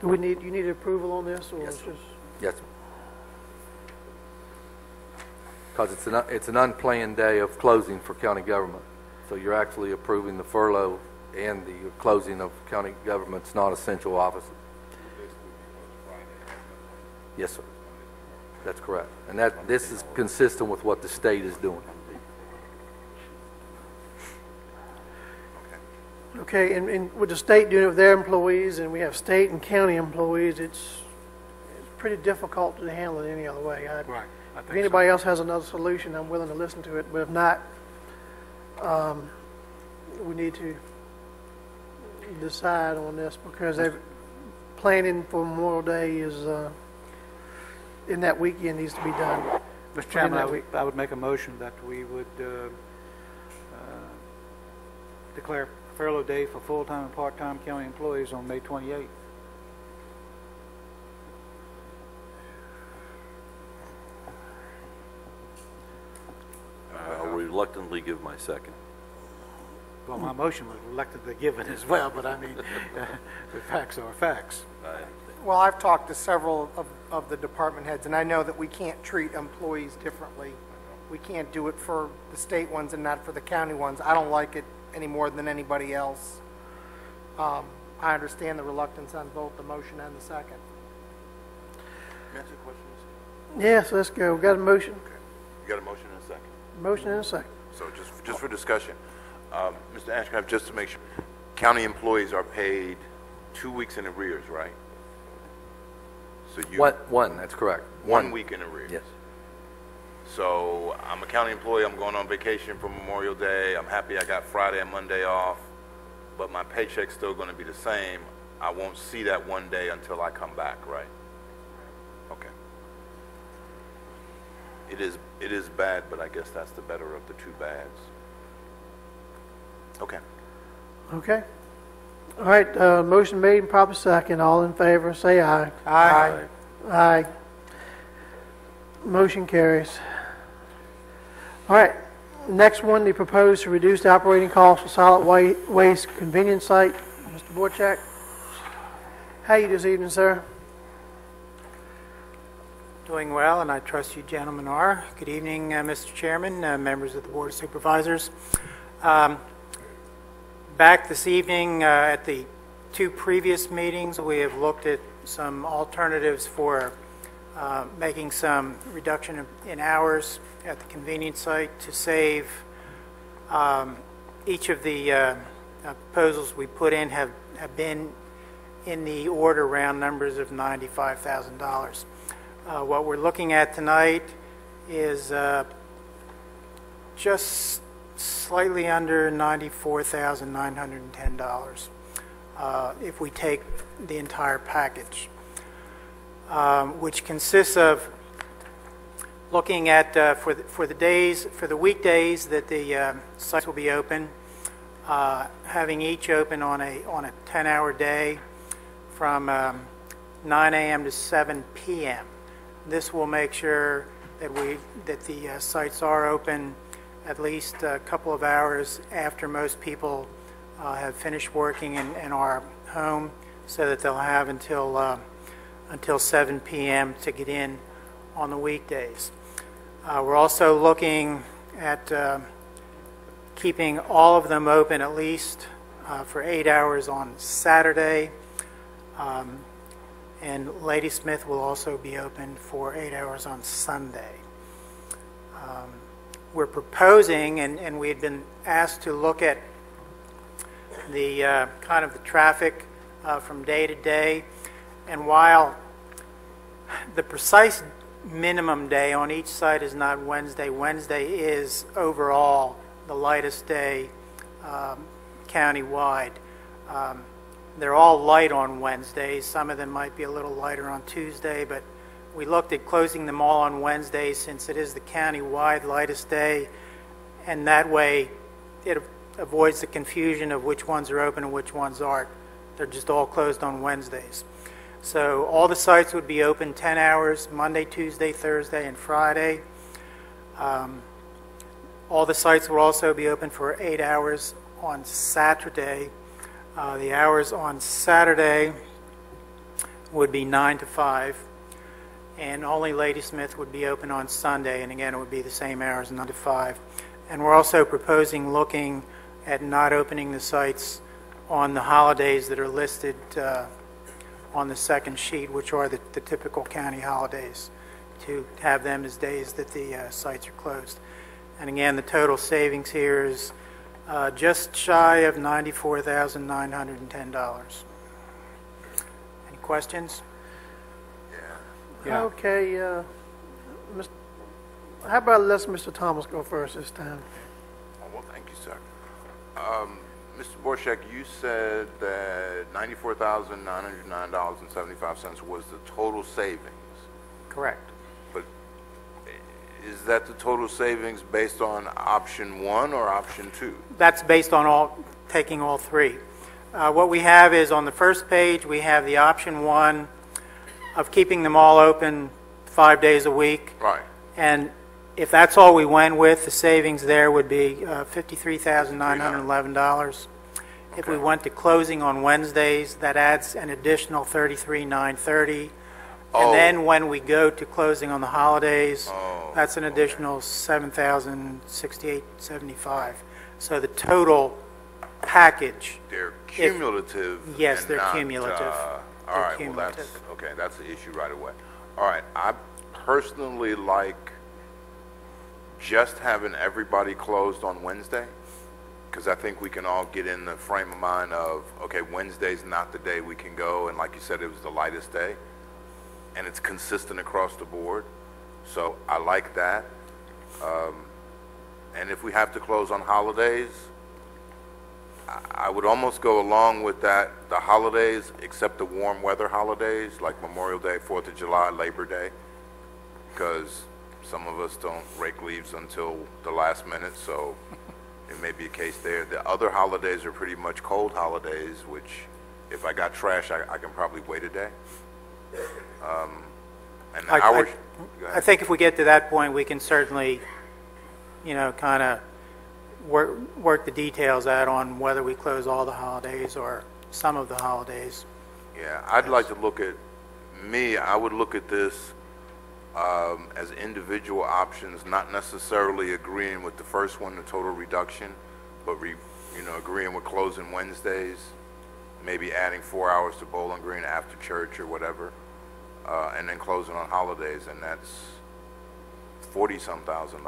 Do we need, you need approval on this, or Yes, it's sir. just? Yes. Because it's an unplanned day of closing for county government. So you're actually approving the furlough and the closing of county government's non-essential offices. Yes, sir. That's correct. And this is consistent with what the state is doing. Okay, and with the state doing it with their employees, and we have state and county employees, it's pretty difficult to handle it any other way. Right. If anybody else has another solution, I'm willing to listen to it, but if not, we need to decide on this, because they're planning for Memorial Day is, in that weekend needs to be done. Mr. Chairman, I would make a motion that we would declare furlough day for full-time and part-time county employees on May 28th. I'll reluctantly give my second. Well, my motion was reluctantly given as well, but I mean, the facts are facts. Well, I've talked to several of the department heads, and I know that we can't treat employees differently. We can't do it for the state ones and not for the county ones. I don't like it any more than anybody else. I understand the reluctance on both the motion and the second. Can I ask you a question? Yes, let's go. We got a motion? Okay. You got a motion and a second? Motion and a second. So just for discussion, Mr. Ashcraft, just to make sure, county employees are paid 2 weeks in arrears, right? So you One, that's correct. 1 week in arrears. Yes. So I'm a county employee. I'm going on vacation for Memorial Day. I'm happy I got Friday and Monday off, but my paycheck's still going to be the same. I won't see that 1 day until I come back, right? Okay. It is bad, but I guess that's the better of the two bads. Okay. Okay. All right, motion made and proper second. All in favor, say aye. Aye. Aye. Motion carries. All right, next one, the proposed to reduce the operating cost for solid waste convenience site. Mr. Borchak, how are you this evening, sir? Doing well, and I trust you gentlemen are. Good evening, Mr. Chairman, members of the Board of Supervisors. Back this evening at the two previous meetings, we have looked at some alternatives for making some reduction in hours at the convenience site to save. Each of the proposals we put in have been in the order round numbers of $95,000. What we're looking at tonight is just slightly under $94,910 if we take the entire package, which consists of looking at for the weekdays that the sites will be open, having each open on a 10-hour day from 9 a.m. to 7 p.m. This will make sure that the sites are open at least a couple of hours after most people have finished working and are home, so that they'll have until 7 p.m. to get in on the weekdays. We're also looking at keeping all of them open at least for 8 hours on Saturday, and Ladysmith will also be open for 8 hours on Sunday. We're proposing, and we had been asked to look at the kind of the traffic from day to day, and while the precise minimum day on each site is not Wednesday, Wednesday is overall the lightest day countywide. They're all light on Wednesdays. Some of them might be a little lighter on Tuesday, but we looked at closing them all on Wednesdays since it is the county-wide lightest day, and that way it avoids the confusion of which ones are open and which ones aren't. They're just all closed on Wednesdays. So all the sites would be open 10 hours, Monday, Tuesday, Thursday, and Friday. All the sites will also be open for 8 hours on Saturday. The hours on Saturday would be 9 to 5, and only Ladysmith would be open on Sunday, and again, it would be the same hours, 9 to 5. And we're also proposing looking at not opening the sites on the holidays that are listed on the second sheet, which are the typical county holidays, to have them as days that the sites are closed. And again, the total savings here is just shy of $94,910. Any questions? Yeah. Okay, how about let's Mr. Thomas go first this time? Oh, well, thank you, sir. Mr. Borshak, you said that $94,909.75 was the total savings. Correct. But is that the total savings based on option 1 or option 2? That's based on taking all three. What we have is on the first page, we have the option 1 of keeping them all open 5 days a week. Right. And if that's all we went with, the savings there would be $53,911. If we went to closing on Wednesdays, that adds an additional $33,930. Oh. And then when we go to closing on the holidays, Oh, that's an additional $7,068.75. So the total package, They're cumulative. yes, and they're not, cumulative. all They're right, cumulative. well, that's, okay, that's the issue right away. All right, I personally like just having everybody closed on Wednesday, because I think we can all get in the frame of mind of, okay, Wednesday's not the day we can go, and like you said, it was the lightest day, and it's consistent across the board, so I like that. And if we have to close on holidays, I would almost go along with that, the holidays, except the warm weather holidays, like Memorial Day, 4th of July, Labor Day, because some of us don't rake leaves until the last minute, so it may be a case there. The other holidays are pretty much cold holidays, which if I got trash, I can probably wait a day. And the hours... Go I ahead. think if we get to that point, we can certainly, kind of work the details out on whether we close all the holidays or some of the holidays. Yeah, I'd like to look at, I would look at this as individual options, not necessarily agreeing with the first one, the total reduction, but agreeing with closing Wednesdays, maybe adding 4 hours to Bowling Green after church or whatever, and then closing on holidays, and that's $40-some thousand.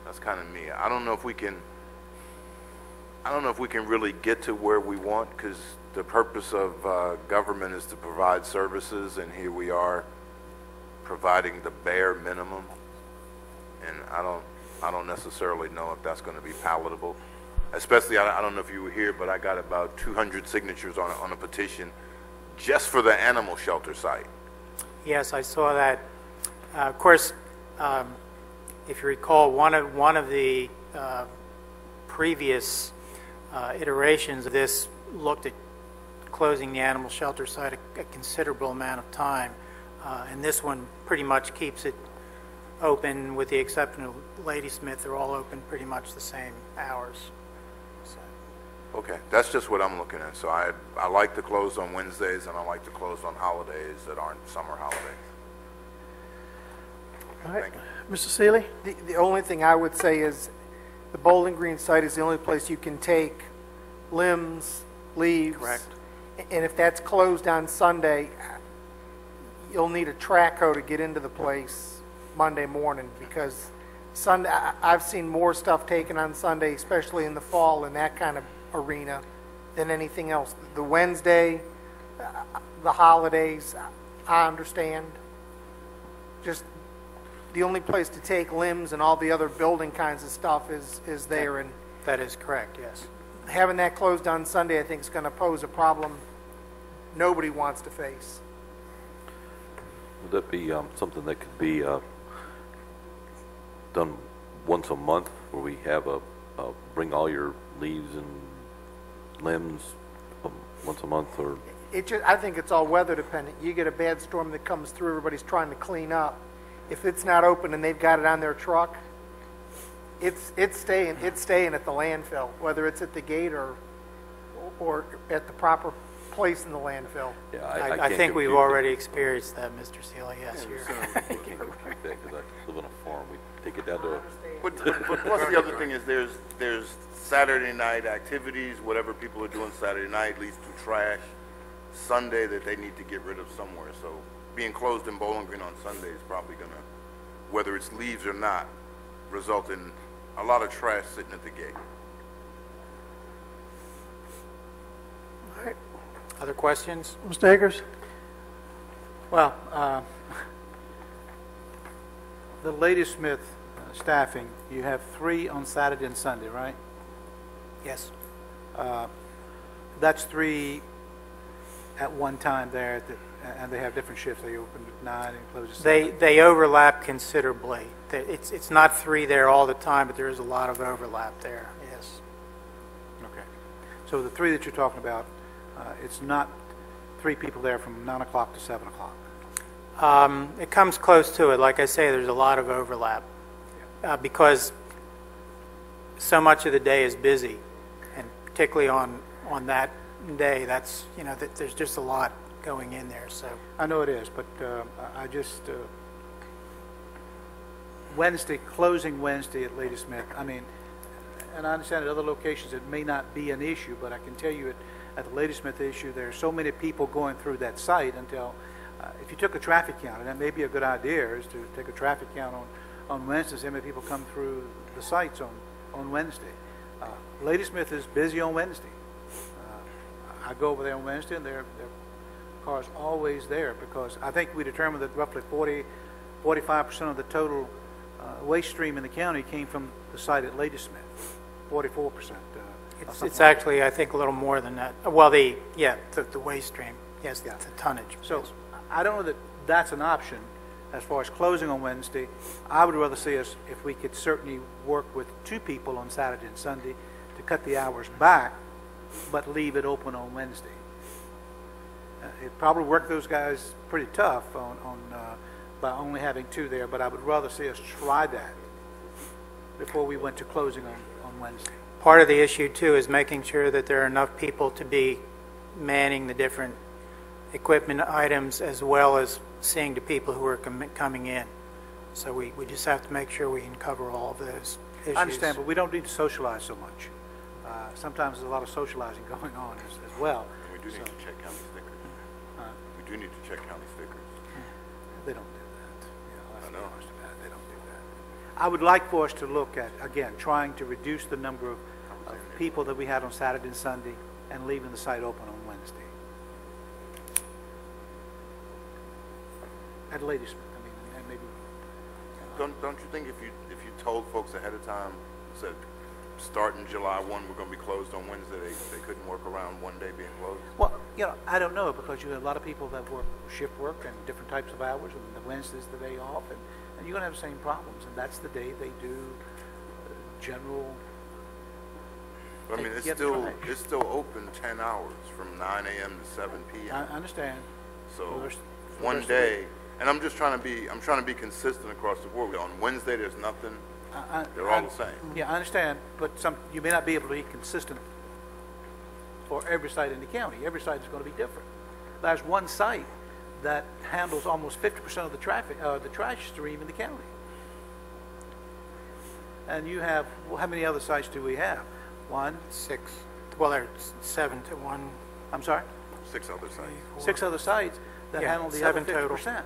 That's kind of me. I don't know if we can really get to where we want, because the purpose of government is to provide services, and here we are providing the bare minimum, and I don't necessarily know if that's going to be palatable. Especially, I don't know if you were here, but I got about 200 signatures on a petition just for the animal shelter site. Yes, I saw that. Of course, if you recall, one of the previous iterations of this looked at closing the animal shelter site a considerable amount of time, and this one pretty much keeps it open, with the exception of Ladysmith. They're all open pretty much the same hours. So. Okay, that's just what I'm looking at. So I like to close on Wednesdays, and I like to close on holidays that aren't summer holidays. All right, Thank you. Mr. Seeley? The only thing I would say is the Bowling Green site is the only place you can take limbs, leaves. Correct. And if that's closed on Sunday, you'll need a track hoe to get into the place Monday morning, because Sunday, I've seen more stuff taken on Sunday, especially in the fall in that kind of arena, than anything else. The Wednesday, the holidays, I understand. Just the only place to take limbs and all the other building kinds of stuff is there, and That is correct, yes. having that closed on Sunday, I think, is going to pose a problem nobody wants to face. Would that be something that could be done once a month, where we have bring all your leaves and limbs once a month, or? I think it's all weather dependent. You get a bad storm that comes through, everybody's trying to clean up. If it's not open and they've got it on their truck, it's staying at the landfill, whether it's at the gate or at the proper place in the landfill. Yeah, I can't think we've compute already experienced that, Mr. Sealy, yes, you're. I can't compute that because I live on a farm. We take it down to But plus the other thing is there's Saturday night activities, whatever people are doing Saturday night leads to trash Sunday that they need to get rid of somewhere. So being closed in Bowling Green on Sunday is probably gonna, whether it's leaves or not, result in a lot of trash sitting at the gate. All right, Other questions? Mr. Akers? Well, the Ladysmith staffing, you have 3 on Saturday and Sunday, right? Yes. That's 3 at one time there, and they have different shifts. They open at 9 and close at 7. They overlap considerably. It's not 3 there all the time, but there is a lot of overlap there, yes. Okay. So the 3 that you're talking about, it's not 3 people there from 9 o'clock to 7 o'clock. It comes close to it. Like I say, there's a lot of overlap because so much of the day is busy, and particularly on that day, that's, there's just a lot going in there, so. I know it is, but I just, Wednesday, closing Wednesday at Ladysmith, I mean, and I understand at other locations it may not be an issue, but I can tell you at the Ladysmith issue, there are so many people going through that site until, if you took a traffic count, and that may be a good idea, is to take a traffic count on Wednesday, see how many people come through the sites on Wednesday. Ladysmith is busy on Wednesday. I go over there on Wednesday, and there are cars always there, because I think we determined that roughly 45% of the total waste stream in the county came from the site at Ladysmith, 44%. It's actually, I think, a little more than that. Well, the waste stream, yes, the tonnage. So yes. I don't know that that's an option as far as closing on Wednesday. I would rather see us, if we could certainly work with 2 people on Saturday and Sunday to cut the hours back, but leave it open on Wednesday. It probably worked those guys pretty tough by only having 2 there, but I would rather see us try that before we went to closing on Wednesday. Part of the issue, too, is making sure that there are enough people to be manning the different equipment items, as well as seeing to people who are coming in. So we just have to make sure we can cover all of those issues. I understand, but we don't need to socialize so much. Sometimes there's a lot of socializing going on as well. And we do need to check county stickers. We do need to check county stickers. They don't do that. I know. They don't do that. I would like for us to look at, again, trying to reduce the number of people that we had on Saturday and Sunday and leaving the site open on Wednesday. At Ladysmith, I mean, and maybe. Don't you think if you told folks ahead of time, said starting July 1 we're going to be closed on Wednesday, they couldn't work around one day being closed? Well, I don't know, because you have a lot of people that work shift work and different types of hours, and the Wednesday's the day off, and you're going to have the same problems, and that's the day they do general. But I mean, Get trash. it's still open 10 hours from 9 a.m. to 7 p.m. I understand. So For the rest- for the one rest of the day, and I'm trying to be consistent across the board. On Wednesday, there's nothing. They're all the same. Yeah, I understand, but you may not be able to be consistent for every site in the county. Every site is going to be different. There's one site that handles almost 50% of the traffic, the trash stream in the county. And you have, well, how many other sites do we have? 1, 6. Well, there's 7 to 1. I'm sorry? 6 other sites. 6 other sites that Yeah, handle the other 7 total. 50%.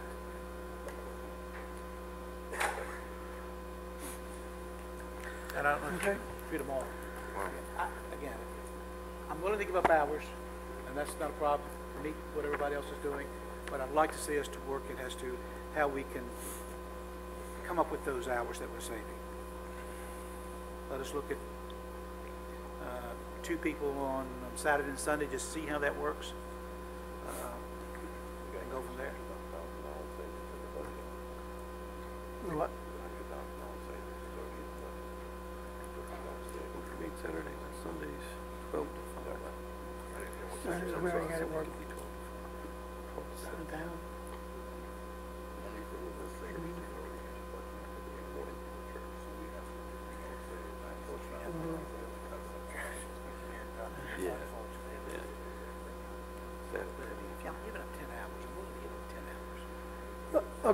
And I don't know if you treat them all. Again, I'm willing to give up hours, and that's not a problem for me, what everybody else is doing, but I'd like to see us to work it as to how we can come up with those hours that we're saving. Let us look at 2 people on Saturday and Sunday, just see how that works, and go from there. What? We meet Saturdays and Sundays, 12 to 5. We already got it worked. 7 down.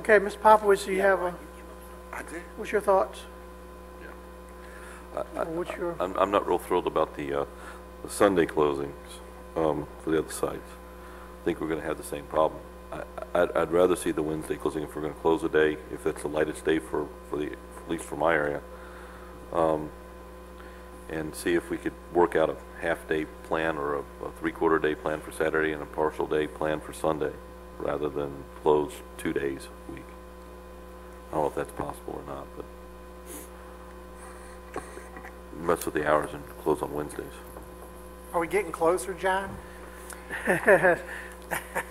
Okay, Mr. Popowitz, do you have a, I did. what's your thoughts? What's your, I'm not real thrilled about the Sunday closings for the other sites. I think we're going to have the same problem. I'd rather see the Wednesday closing if we're going to close a day, if that's the lightest day for at least for my area, and see if we could work out a half-day plan or a three-quarter day plan for Saturday and a partial day plan for Sunday, rather than close 2 days a week. I don't know if that's possible or not, but mess with the hours and close on Wednesdays. Are we getting closer, John? I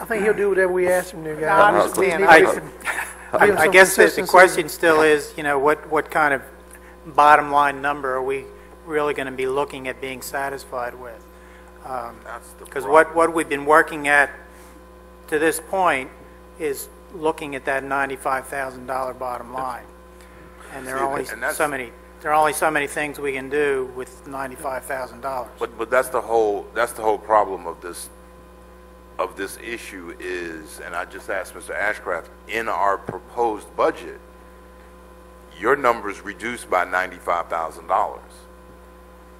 think he'll do whatever we ask him to, No, I guys. We understand. need I- to give him I some guess the consistency. question still is, you know, what kind of bottom line number are we really going to be looking at being satisfied with? That's the Because problem. what we've been working at to this point is looking at that $95,000 bottom line. And there are only and that's- so many things we can do with $95,000. But that's the whole problem of this issue is, and I just asked Mr. Ashcraft, in our proposed budget, your number's reduced by $95,000.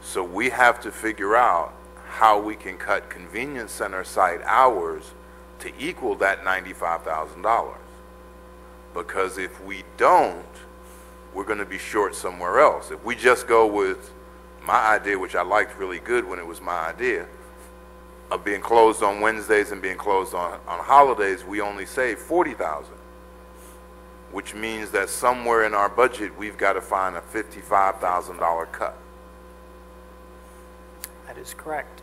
So we have to figure out how we can cut convenience center site hours to equal that $95,000. Because if we don't, we're going to be short somewhere else. If we just go with my idea, which I liked really good when it was my idea, of being closed on Wednesdays and being closed on holidays, we only save $40,000, which means that somewhere in our budget we've got to find a $55,000 cut. That is correct.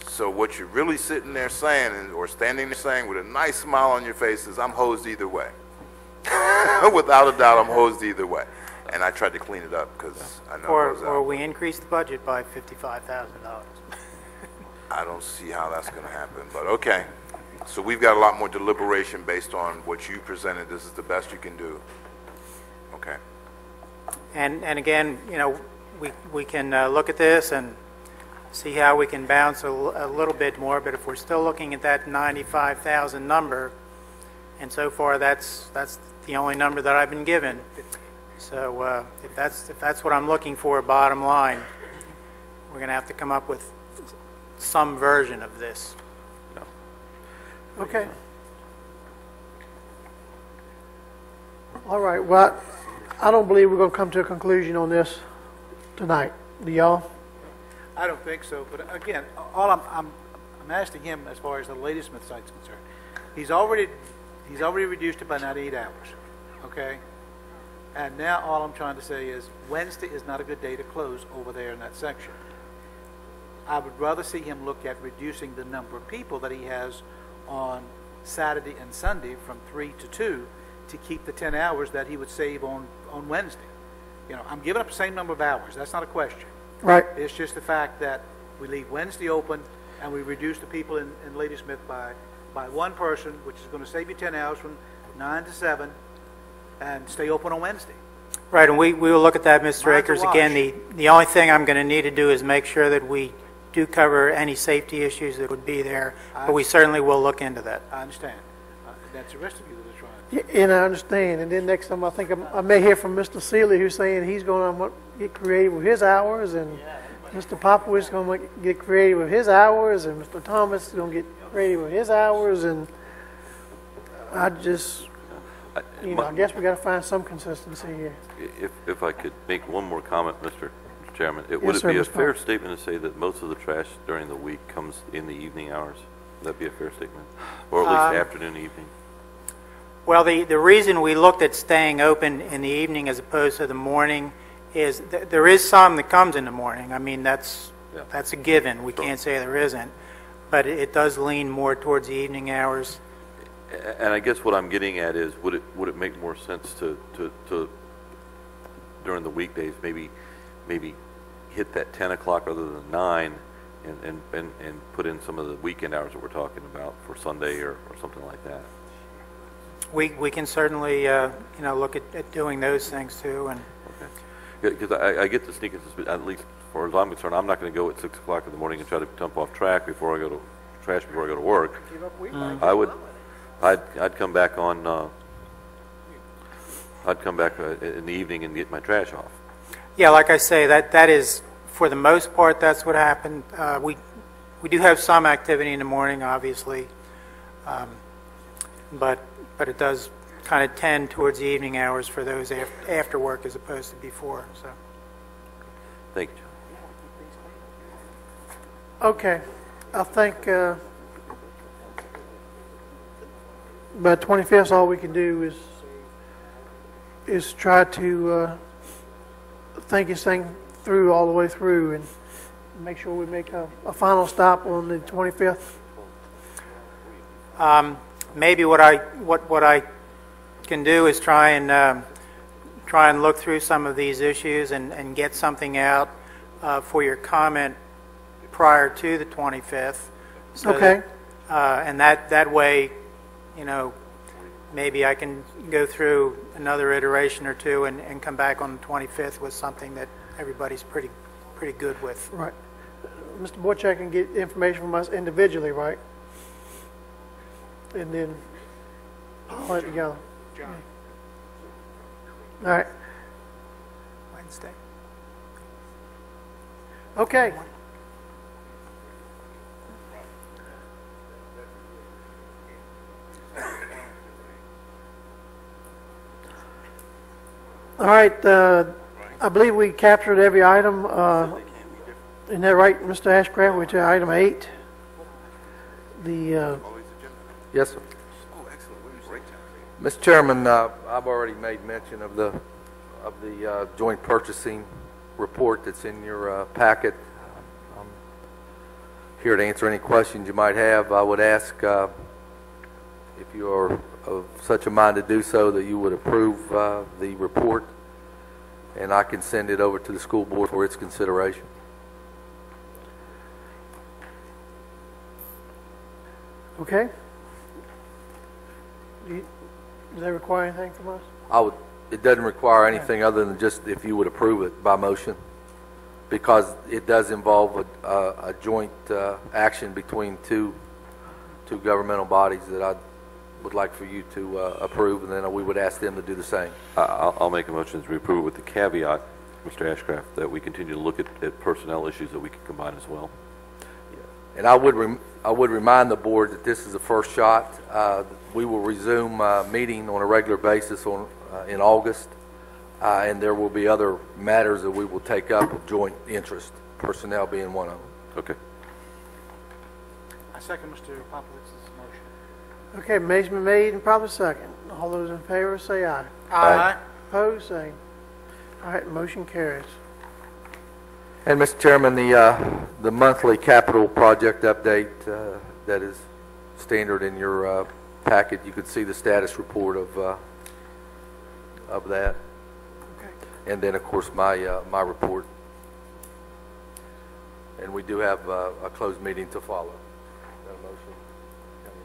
So what you're really sitting there saying, or standing there saying with a nice smile on your face, is I'm hosed either way. Without a doubt, I'm hosed either way. And I tried to clean it up because I know it goes Or out. we increase the budget by $55,000. I don't see how that's going to happen, but okay. So we've got a lot more deliberation based on what you presented. This is the best you can do. Okay. And again, you know, we can look at this and see how we can bounce a little bit more, but if we're still looking at that 95,000 number, and so far that's the only number that I've been given. So if that's what I'm looking for, bottom line, we're going to have to come up with some version of this. Okay. All right, well, I don't believe we're going to come to a conclusion on this tonight. Do y'all? I don't think so, but again, all I'm asking him as far as the Ladysmith site's concerned, he's already reduced it by 98 hours, okay? And now all I'm trying to say is Wednesday is not a good day to close over there in that section. I would rather see him look at reducing the number of people that he has on Saturday and Sunday from 3 to 2 to keep the 10 hours that he would save on Wednesday. You know, I'm giving up the same number of hours. That's not a question. Right. It's just the fact that we leave Wednesday open and we reduce the people in Ladysmith by one person, which is going to save you 10 hours from 9 to 7 and stay open on Wednesday. Right, and we will look at that, Mr. Mine's a Akers. wash. Again, the only thing I'm going to need to do is make sure that we do cover any safety issues that would be there, but we certainly will look into that. I understand. That's the rest of you that are trying. Yeah, and I understand. And then next time I think I may hear from Mr. Seeley who's saying he's going to get creative with his hours, and Mr. Popowitz is going to get creative with his hours, and Mr. Thomas is going to get creative with his hours, and I just, I guess we got to find some consistency here. If I could make one more comment, Mr. Chairman, would Yes, it sir, be a Mr. fair Powell. statement to say that most of the trash during the week comes in the evening hours? Would that be a fair statement? Or at least afternoon, evening? Well, the reason we looked at staying open in the evening as opposed to the morning is there is some that comes in the morning. I mean, that's a given. We can't say there isn't. But it does lean more towards the evening hours. And I guess what I'm getting at is, would it make more sense to during the weekdays, maybe hit that 10 o'clock rather than 9 and put in some of the weekend hours that we're talking about for Sunday or something like that? We can certainly, look at doing those things too. And Because I get the sneaking suspicion, at least as far as I'm concerned, I'm not going to go at 6 o'clock in the morning and try to dump off trash before I go to work. Give up weeknight. I'd come back on I'd come back in the evening and get my trash off. Yeah, like I say, that is, for the most part, that's what happened. We do have some activity in the morning, obviously, but it does kind of tend towards the evening hours for those after work as opposed to before, so. Thank you, John. Okay, I think by 25th, all we can do is try to think this thing through all the way through and make sure we make a final stop on the 25th. Maybe what I can do is try and look through some of these issues and get something out for your comment prior to the 25th. So Okay. And that way, you know, maybe I can go through another iteration or two and come back on the 25th with something that everybody's pretty good with. Right. Mr. Borchak can get information from us individually, right? And then pull it together. All right. Wednesday. Okay. All right. I believe we captured every item. Isn't that right, Mr. Ashcraft? We're to item 8. Yes, sir. Mr. Chairman, I've already made mention of the joint purchasing report that's in your packet. I'm here to answer any questions you might have. I would ask if you are of such a mind to do so that you would approve the report, and I can send it over to the school board for its consideration. Okay. Does that require anything from us? It doesn't require anything other than just if you would approve it by motion, because it does involve a joint action between two governmental bodies that I would like for you to approve, and then we would ask them to do the same. I'll make a motion to approve with the caveat, Mr. Ashcraft, that we continue to look at personnel issues that we can combine as well. And I would remind the board that this is the first shot. We will resume meeting on a regular basis in August, and there will be other matters that we will take up of joint interest, personnel being one of them. Okay. I second Mr. Popowitz's motion. Okay, motion made and probably second. All those in favor say aye. Aye. Opposed, same. All right, motion carries. And Mr. Chairman, the monthly capital project update that is standard in your packet, you could see the status report of that. Okay. And then, of course, my report. And we do have a closed meeting to follow. Is that a motion? County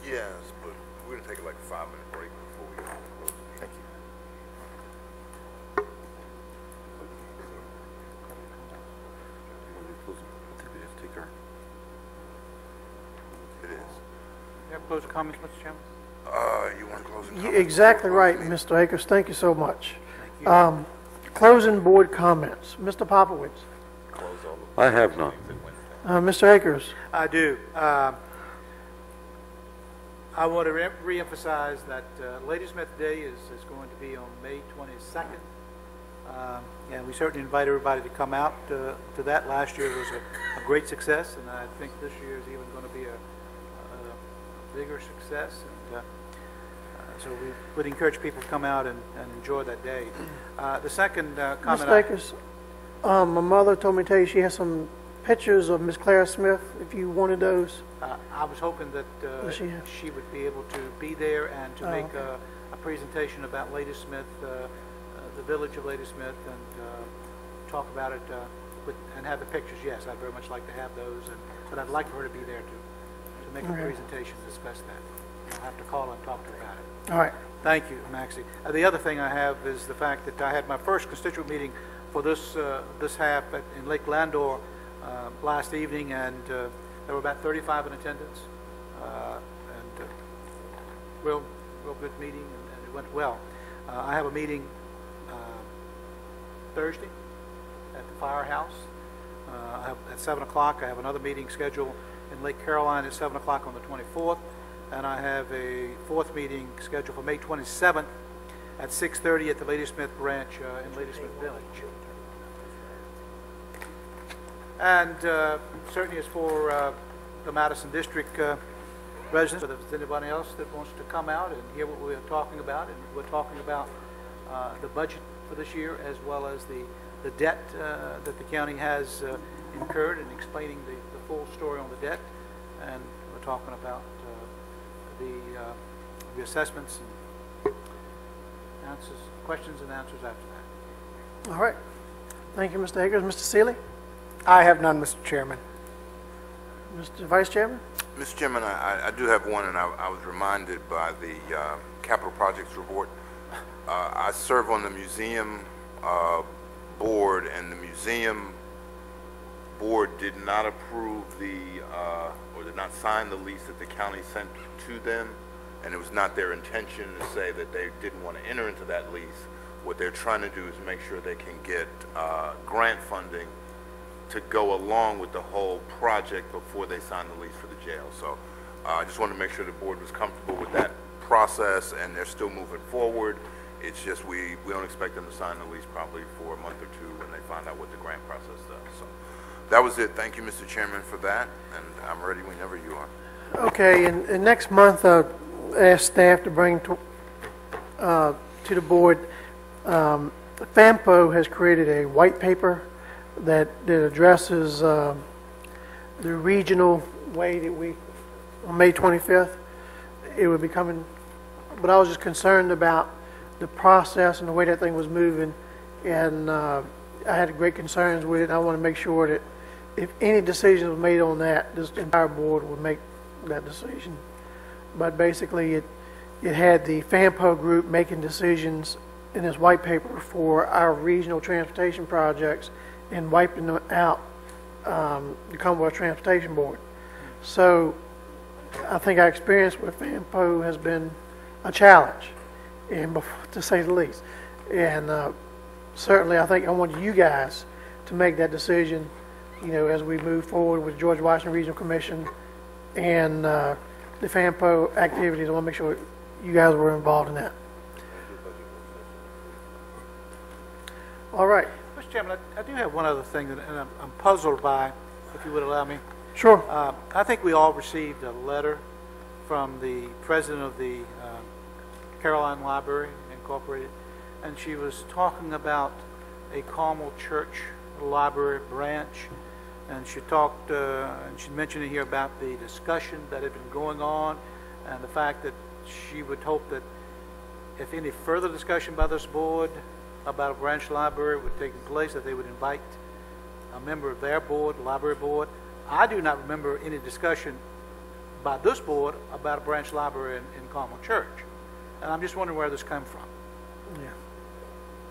Attorney? Yes, but we're going to take like a 5-minute break before we close the meeting. Thank you. It is. You have closing comments, Mr. Chairman? You want to close the Exactly right, Mr. Akers. Thank you so much. Closing board comments. Mr. Popowitz. I have none. Mr. Akers. I do. I want to reemphasize that Ladysmith Day is going to be on May 22nd. And we certainly invite everybody to come out to that. Last year was a great success, and I think this year is even going to be a bigger success. And so we would encourage people to come out and enjoy that day. The second comment. Mr. Akers, my mother told me to tell you she has some pictures of Miss Clara Smith, if you wanted those. I was hoping that she would be able to be there and to make a presentation about Ladysmith, the village of Ladysmith, and talk about it and have the pictures. Yes, I'd very much like to have those, but I'd like for her to be there to make a presentation and discuss that. I'll have to call and talk to her about it. All right. Thank you, Maxie. The other thing I have is the fact that I had my first constituent meeting for this half in Lake Landor last evening, and there were about 35 in attendance. And real good meeting, and it went well. I have a meeting Thursday at the firehouse. At 7 o'clock, I have another meeting scheduled in Lake Caroline at 7 o'clock on the 24th, and I have a fourth meeting scheduled for May 27th at 6:30 at the Ladysmith Branch in Ladysmith Village. And certainly as for the Madison District residents, if there's anybody else that wants to come out and hear what we're talking about, and we're talking about the budget for this year as well as the debt that the county has incurred, and explaining the full story on the debt, and we're talking about the assessments and answers, questions and answers after that. All right. Thank you, Mr. Akers. Mr. Seeley? I have none, Mr. Chairman. Mr. Vice Chairman? Mr. Chairman, I do have one, and I was reminded by the capital projects report. I serve on the museum board, and the museum board did not approve or did not sign the lease that the county sent to them, and it was not their intention to say that they didn't want to enter into that lease. What they're trying to do is make sure they can get grant funding to go along with the whole project before they sign the lease for the jail. So I just wanted to make sure the board was comfortable with that process, and they're still moving forward. It's just we don't expect them to sign the lease probably for a month or two when they find out what the grant process does. So that was it. Thank you, Mr. Chairman, for that, and I'm ready whenever you are. Okay, and next month, ask staff to bring to the board, FAMPO has created a white paper that addresses the regional way that we, on May 25th, it would be coming, but I was just concerned about the process and the way that thing was moving, and I had great concerns with it, and I want to make sure that if any decision was made on that, this entire board would make that decision. But basically, it had the FAMPO group making decisions in this white paper for our regional transportation projects and wiping them out, the Commonwealth Transportation Board. So I think our experience with FAMPO has been a challenge, and to say the least. And certainly, I think I want you guys to make that decision, as we move forward with George Washington Regional Commission and the FAMPO activities. I want to make sure you guys were involved in that. All right. Mr. Chairman, I do have one other thing that I'm puzzled by, if you would allow me. Sure. I think we all received a letter from the president of the Caroline Library Incorporated, and she was talking about a Carmel Church Library branch, and she talked, and she mentioned here about the discussion that had been going on, and the fact that she would hope that if any further discussion by this board about a branch library would take place, that they would invite a member of their board, the library board. I do not remember any discussion by this board about a branch library in Carmel Church, and I'm just wondering where this came from. Yeah.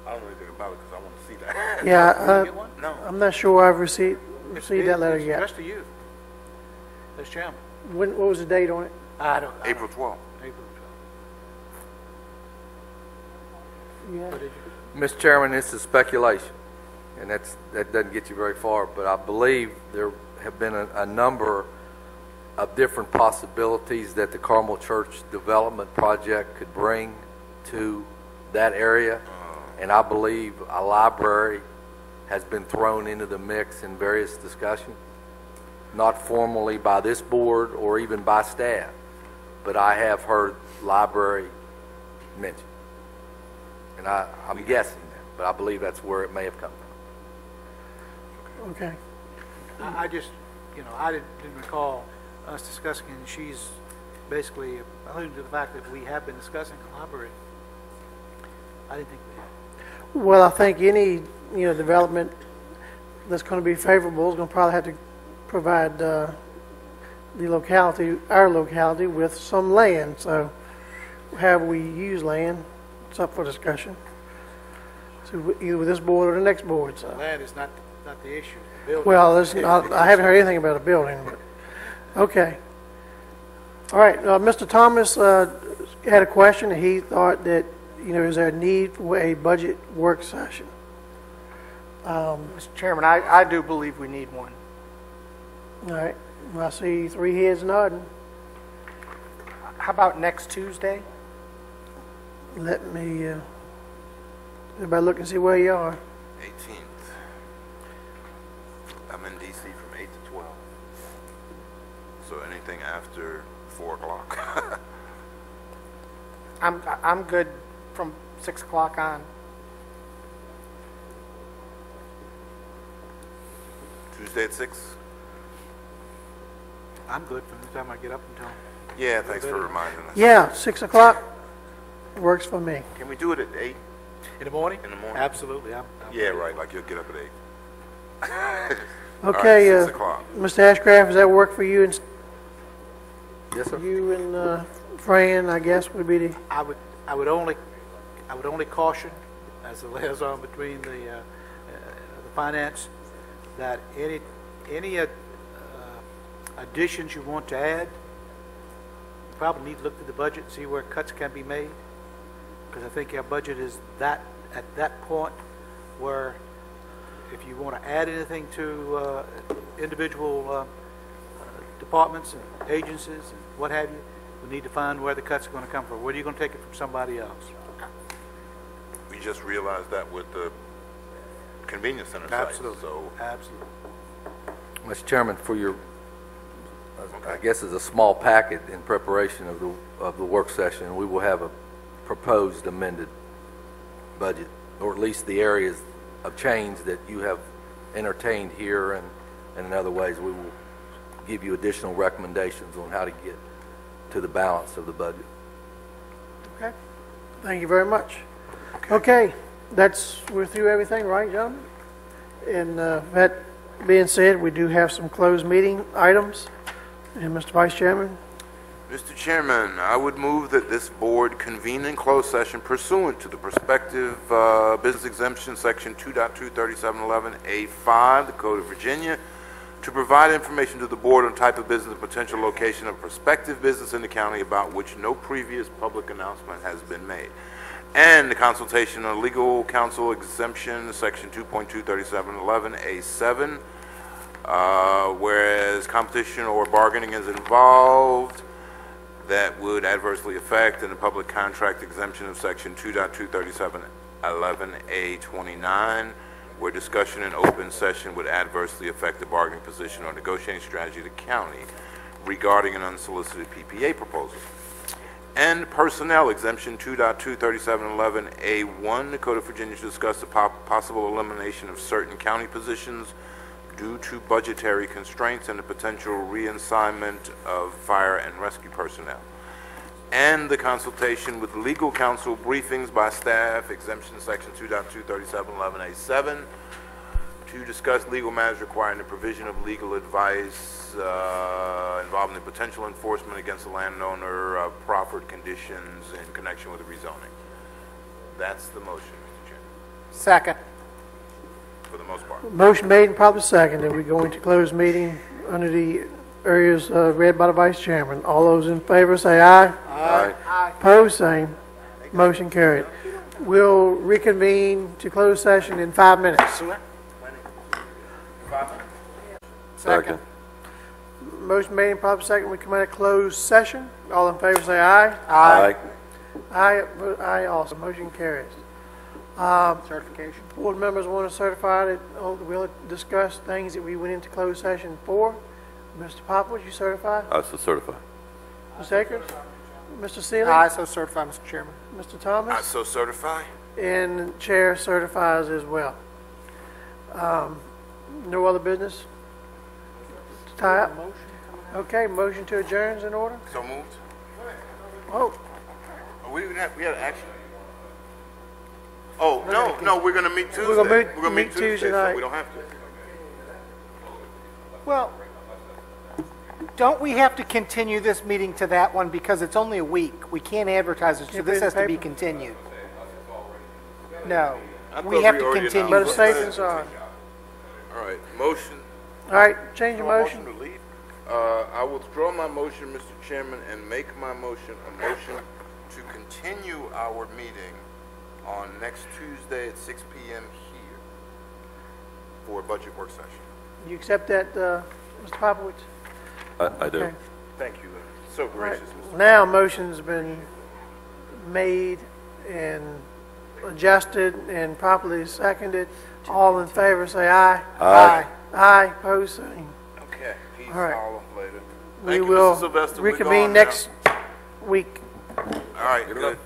I don't know anything about it because I want to see that. Yeah. Did you get one? No. I'm not sure I've received that letter It's yet. addressed to you, as chairman. What was the date on it? I don't. April 12th. April Yeah. 12th. Mr. Chairman, this is speculation, and that doesn't get you very far, but I believe there have been a number of different possibilities that the Carmel Church Development Project could bring to that area, and I believe a library has been thrown into the mix in various discussions, not formally by this board or even by staff, but I have heard library mentioned. And I'm guessing that, but I believe that's where it may have come from. Okay. I just, I didn't recall us discussing, and she's basically alluding to the fact that we have been discussing the library. I didn't think we had. Well, I think any development that's going to be favorable is going to probably have to provide our locality, with some land. So, how we use land, it's up for discussion. So either with this board or the next board. So. Land is not the issue. The building. Well, I haven't heard anything about a building. But, okay. All right, Mr. Thomas, had a question. He thought that, is there a need for a budget work session? Mr. Chairman, I do believe we need one. All right. Well, I see 3 heads nodding. How about next Tuesday? Let me, everybody look and see where you are. 18th. I'm in DC from 8 to 12. So anything after 4 o'clock. I'm good from 6 o'clock on. Tuesday at 6? I'm good from the time I get up until. Yeah, thanks for reminding us. Yeah, 6 o'clock works for me. Can we do it at 8? In the morning? In the morning? Absolutely. I'm Yeah, right, like you'll get up at 8. Okay, All right, 6 o'clock. Mr. Ashcraft, does that work for you? And Yes, sir. you and Fran, I guess, would be the. I would only caution, as the liaison between the finance, that any additions you want to add, you probably need to look through the budget and see where cuts can be made, because I think our budget is at that point where if you want to add anything to individual departments and agencies and what have you, we need to find where the cuts are going to come from. Where are you going to take it from somebody else? We just realized that with the convenience center site. Absolutely. So Absolutely. Mr. Chairman, for your, I guess it's a small packet in preparation of the work session, we will have a proposed amended budget, or at least the areas of change that you have entertained here and in other ways. We will give you additional recommendations on how to get to the balance of the budget. Okay. Thank you very much. Okay, we're through everything, right, gentlemen? And that being said, we do have some closed meeting items. And Mr. Vice Chairman? Mr. Chairman, I would move that this board convene in closed session pursuant to the prospective business exemption section 2.23711A5, the Code of Virginia, to provide information to the board on type of business and potential location of prospective business in the county about which no previous public announcement has been made, and the consultation on legal counsel exemption section 2.23711A7, whereas competition or bargaining is involved that would adversely affect, and the public contract exemption of section 2.23711A29, where discussion in open session would adversely affect the bargaining position or negotiating strategy of the county regarding an unsolicited PPA proposal. And personnel exemption 2.23711A1, the Code of Virginia, to discuss the possible elimination of certain county positions due to budgetary constraints and the potential reassignment of fire and rescue personnel. And the consultation with legal counsel, briefings by staff, exemption section 2.23711A7, to discuss legal matters requiring the provision of legal advice involving the potential enforcement against the landowner of proffered conditions in connection with the rezoning. That's the motion, Mr. Chairman, Second. for the most part. Motion made and probably seconded. We go into closed meeting under the areas read by the Vice Chairman. All those in favor say aye. Aye. Opposed, same. Motion carried. We'll reconvene to closed session in 5 minutes. Second. Motion made and probably seconded. We come out of closed session. All in favor say aye. Aye. Aye also. Motion carries. Certification. Board members want to certify that we'll discuss things that we went into closed session for. Mr. Pop, would you certify? I so certify. Ms. Akers? Mr. Seeley? I so certify, Mr. Chairman. Mr. I Thomas? so certify. And Chair certifies as well. No other business to tie up? Okay, motion to adjourn is in order? So moved. Oh, We had action. Oh, no, we're going to meet Tuesday. We're gonna meet meet Tuesday so night. we don't have to. Well, don't we have to continue this meeting to that one because it's only a week? We can't advertise it, so Can't this put it in has the to be paper? continued. No, I we thought have we to already continue. better announced safe it. than sorry. All right, motion. All right, change your motion. To leave. I withdraw my motion, Mr. Chairman, and make my motion a motion to continue our meeting on next Tuesday at 6 p.m. here for a budget work session. You accept that, Mr. Popovich? I do. Okay. Thank you. So All right. gracious, Mr. Now, motion's been made and adjusted and properly seconded. All in favor, say aye. Aye. Aye, opposed, same. Okay. Peace. All right. All later. We Thank you, will Mr. Sylvester. We're reconvene gone now. next week. All right. Good.